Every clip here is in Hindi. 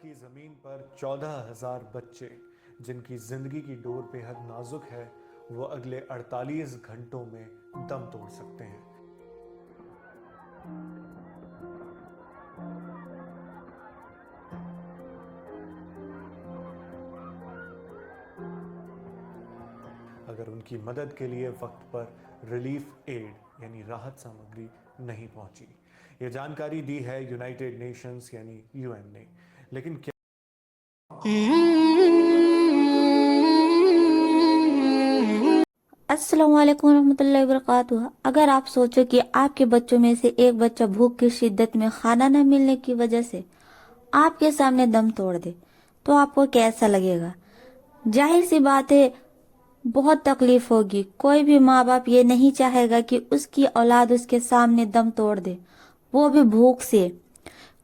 की ज़मीन पर 14,000 बच्चे जिनकी ज़िंदगी की डोर बेहद नाजुक है, वो अगले 48 घंटों में दम तोड़ सकते हैं। अगर उनकी मदद के लिए वक्त पर रिलीफ एड यानी राहत सामग्री नहीं पहुंची। ये जानकारी दी है यूनाइटेड नेशंस यानी यूएन ने। लेकिन क्या अस्सलाम वालेकुम रहमतुल्लाहि वबरकातुहू। अगर आप सोचो कि आपके बच्चों में से एक बच्चा भूख की शिद्दत में खाना न मिलने की वजह से आपके सामने दम तोड़ दे, तो आपको कैसा लगेगा? जाहिर सी बात है, बहुत तकलीफ होगी। कोई भी माँ बाप ये नहीं चाहेगा कि उसकी औलाद उसके सामने दम तोड़ दे, वो भी भूख से।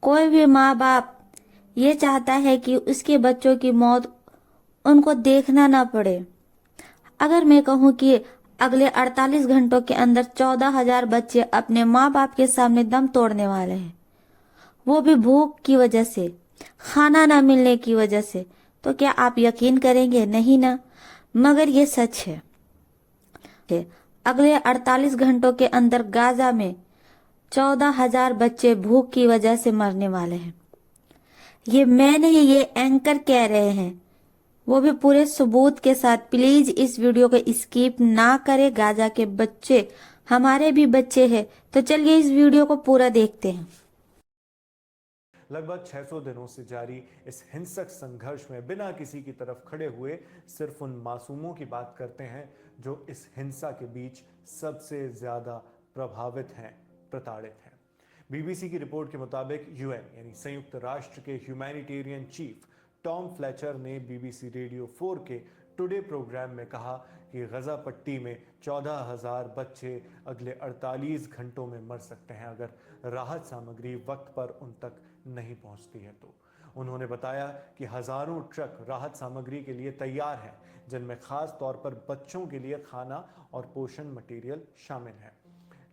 कोई भी माँ बाप ये चाहता है कि उसके बच्चों की मौत उनको देखना ना पड़े। अगर मैं कहूँ कि अगले 48 घंटों के अंदर 14,000 बच्चे अपने माँ बाप के सामने दम तोड़ने वाले हैं, वो भी भूख की वजह से, खाना ना मिलने की वजह से, तो क्या आप यकीन करेंगे? नहीं ना। मगर ये सच है। अगले 48 घंटों के अंदर गाजा में 14,000 बच्चे भूख की वजह से मरने वाले हैं। ये मैं नहीं, ये एंकर कह रहे हैं, वो भी पूरे सबूत के साथ। प्लीज इस वीडियो को स्किप ना करें। गाजा के बच्चे हमारे भी बच्चे हैं, तो चलिए इस वीडियो को पूरा देखते हैं। लगभग 600 दिनों से जारी इस हिंसक संघर्ष में बिना किसी की तरफ खड़े हुए सिर्फ उन मासूमों की बात करते हैं जो इस हिंसा के बीच सबसे ज्यादा प्रभावित हैं, प्रताड़ित हैं। बीबीसी की रिपोर्ट के मुताबिक यूएन यानी संयुक्त राष्ट्र के ह्यूमैनिटेरियन चीफ टॉम फ्लेचर ने बीबीसी रेडियो 4 के टुडे प्रोग्राम में कहा कि गजा पट्टी में 14,000 बच्चे अगले 48 घंटों में मर सकते हैं अगर राहत सामग्री वक्त पर उन तक नहीं पहुंचती है। तो उन्होंने बताया कि हजारों ट्रक राहत सामग्री के लिए तैयार हैं, जिनमें खास तौर पर बच्चों के लिए खाना और पोषण मटेरियल शामिल है।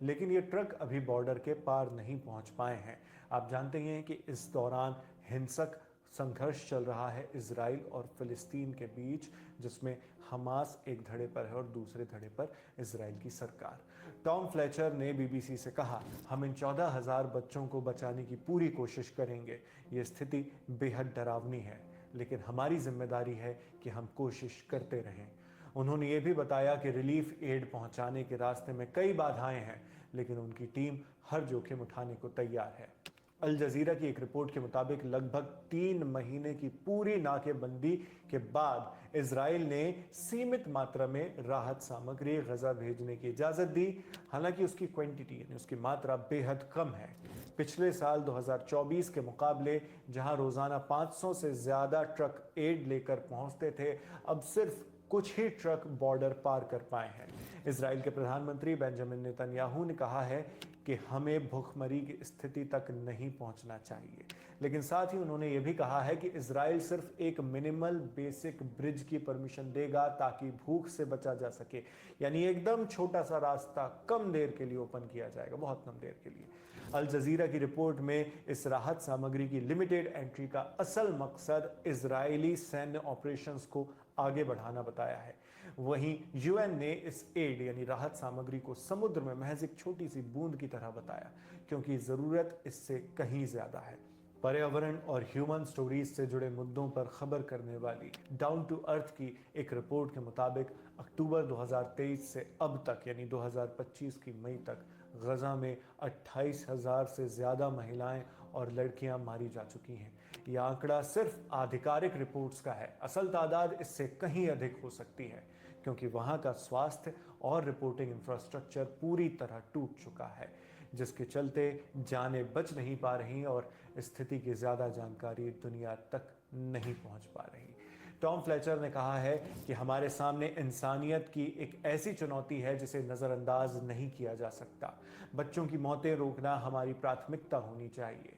लेकिन ये ट्रक अभी बॉर्डर के पार नहीं पहुंच पाए हैं। आप जानते हैं कि इस दौरान हिंसक संघर्ष चल रहा है इजराइल और फिलिस्तीन के बीच, जिसमें हमास एक धड़े पर है और दूसरे धड़े पर इजराइल की सरकार। टॉम फ्लेचर ने बीबीसी से कहा, हम इन 14,000 बच्चों को बचाने की पूरी कोशिश करेंगे। ये स्थिति बेहद डरावनी है, लेकिन हमारी जिम्मेदारी है कि हम कोशिश करते रहें। उन्होंने ये भी बताया कि रिलीफ एड पहुंचाने के रास्ते में कई बाधाएं हैं, लेकिन उनकी टीम हर जोखिम उठाने को तैयार है। अल जजीरा की एक रिपोर्ट के मुताबिक लगभग 3 महीने की पूरी नाकेबंदी के बाद इजराइल ने सीमित मात्रा में राहत सामग्री गजा भेजने की इजाजत दी। हालांकि उसकी क्वांटिटी यानी उसकी मात्रा बेहद कम है। पिछले साल 2024 के मुकाबले जहां रोजाना 500 से ज्यादा ट्रक एड लेकर पहुंचते थे, अब सिर्फ कुछ ही ट्रक बॉर्डर पार कर पाए हैं। इजराइल के प्रधानमंत्री बेंजामिन नेतन्याहू ने कहा है कि हमें भूखमरी की स्थिति तक नहीं पहुंचना चाहिए, लेकिन साथ ही उन्होंने ये भी कहा है कि इजराइल सिर्फ एक मिनिमल बेसिक ब्रिज की परमिशन देगा ताकि भूख से बचा जा सके। यानी एकदम छोटा सा रास्ता कम देर के लिए ओपन किया जाएगा, बहुत कम देर के लिए। अल जजीरा की रिपोर्ट में इस राहत सामग्री की लिमिटेड एंट्री का असल मकसद इजरायली सैन्य ऑपरेशंस को आगे बढ़ाना बताया है। वहीं यूएन ने इस एड यानी राहत सामग्री को समुद्र में महज एक छोटी सी बूंद की तरह बताया, क्योंकि जरूरत इससे कहीं ज्यादा है। पर्यावरण और ह्यूमन स्टोरीज से जुड़े मुद्दों पर खबर करने वाली डाउन टू अर्थ की एक रिपोर्ट के मुताबिक अक्टूबर 2023 से अब तक यानी 2025 की मई तक गजा में 28,000 से ज्यादा महिलाएं और लड़कियां मारी जा चुकी हैं। यह आंकड़ा सिर्फ आधिकारिक रिपोर्ट्स का है, असल तादाद इससे कहीं अधिक हो सकती है, क्योंकि वहां का स्वास्थ्य और रिपोर्टिंग इंफ्रास्ट्रक्चर पूरी तरह टूट चुका है, जिसके चलते जानें बच नहीं पा रही और स्थिति की ज्यादा जानकारी दुनिया तक नहीं पहुंच पा रही। टॉम फ्लेचर ने कहा है कि हमारे सामने इंसानियत की एक ऐसी चुनौती है जिसे नजरअंदाज नहीं किया जा सकता। बच्चों की मौतें रोकना हमारी प्राथमिकता होनी चाहिए।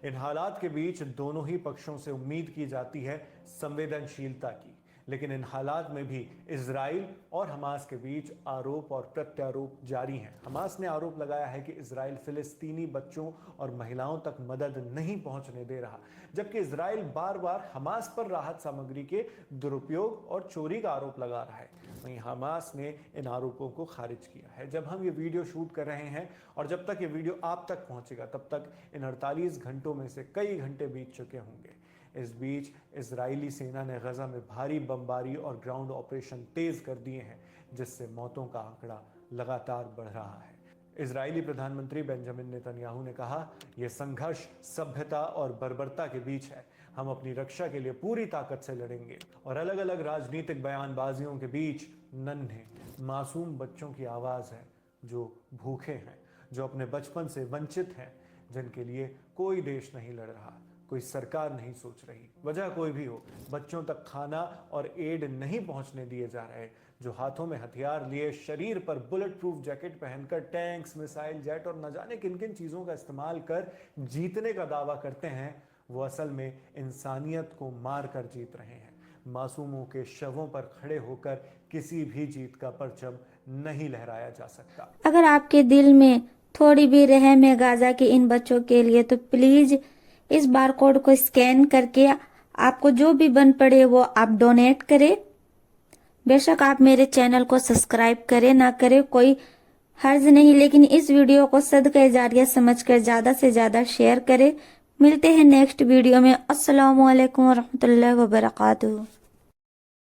इन हालात के बीच दोनों ही पक्षों से उम्मीद की जाती है संवेदनशीलता की। लेकिन इन हालात में भी इजराइल और हमास के बीच आरोप और प्रत्यारोप जारी हैं। हमास ने आरोप लगाया है कि इजराइल फिलिस्तीनी बच्चों और महिलाओं तक मदद नहीं पहुंचने दे रहा, जबकि इजराइल बार बार हमास पर राहत सामग्री के दुरुपयोग और चोरी का आरोप लगा रहा है। वहीं हमास ने इन आरोपों को खारिज किया है। जब हम ये वीडियो शूट कर रहे हैं और जब तक ये वीडियो आप तक पहुंचेगा तब तक इन 48 घंटों में से कई घंटे बीत चुके होंगे। इस बीच इजरायली सेना ने गजा में भारी बमबारी और ग्राउंड ऑपरेशन तेज कर दिए हैं, जिससे मौतों का आंकड़ा लगातार बढ़ रहा है। इजरायली प्रधानमंत्री बेंजामिन नेतन्याहू ने कहा, यह संघर्ष सभ्यता और बर्बरता के बीच है। हम अपनी रक्षा के लिए पूरी ताकत से लड़ेंगे। और अलग अलग राजनीतिक बयानबाजियों के बीच नन्हे मासूम बच्चों की आवाज है जो भूखे हैं, जो अपने बचपन से वंचित हैं, जिनके लिए कोई देश नहीं लड़ रहा, कोई सरकार नहीं सोच रही। वजह कोई भी हो, बच्चों तक खाना और एड नहीं पहुंचने दिए जा रहे। जो हाथों में हथियार लिए, शरीर पर बुलेट प्रूफ जैकेट पहनकर टैंक्स, मिसाइल, जेट और न जाने किन किन चीजों का इस्तेमाल कर जीतने का दावा करते हैं, वो असल में इंसानियत को मार कर जीत रहे हैं। मासूमों के शवों पर खड़े होकर किसी भी जीत का परचम नहीं लहराया जा सकता। अगर आपके दिल में थोड़ी भी रहम है गाजा के इन बच्चों के लिए, तो प्लीज इस बारकोड को स्कैन करके आपको जो भी बन पड़े वो आप डोनेट करें। बेशक आप मेरे चैनल को सब्सक्राइब करें ना करें, कोई हर्ज नहीं, लेकिन इस वीडियो को सदका जारिया समझकर ज्यादा से ज्यादा शेयर करें। मिलते हैं नेक्स्ट वीडियो में। अस्सलामु अलैकुम वरहमतुल्लाहि वबरकातुहू।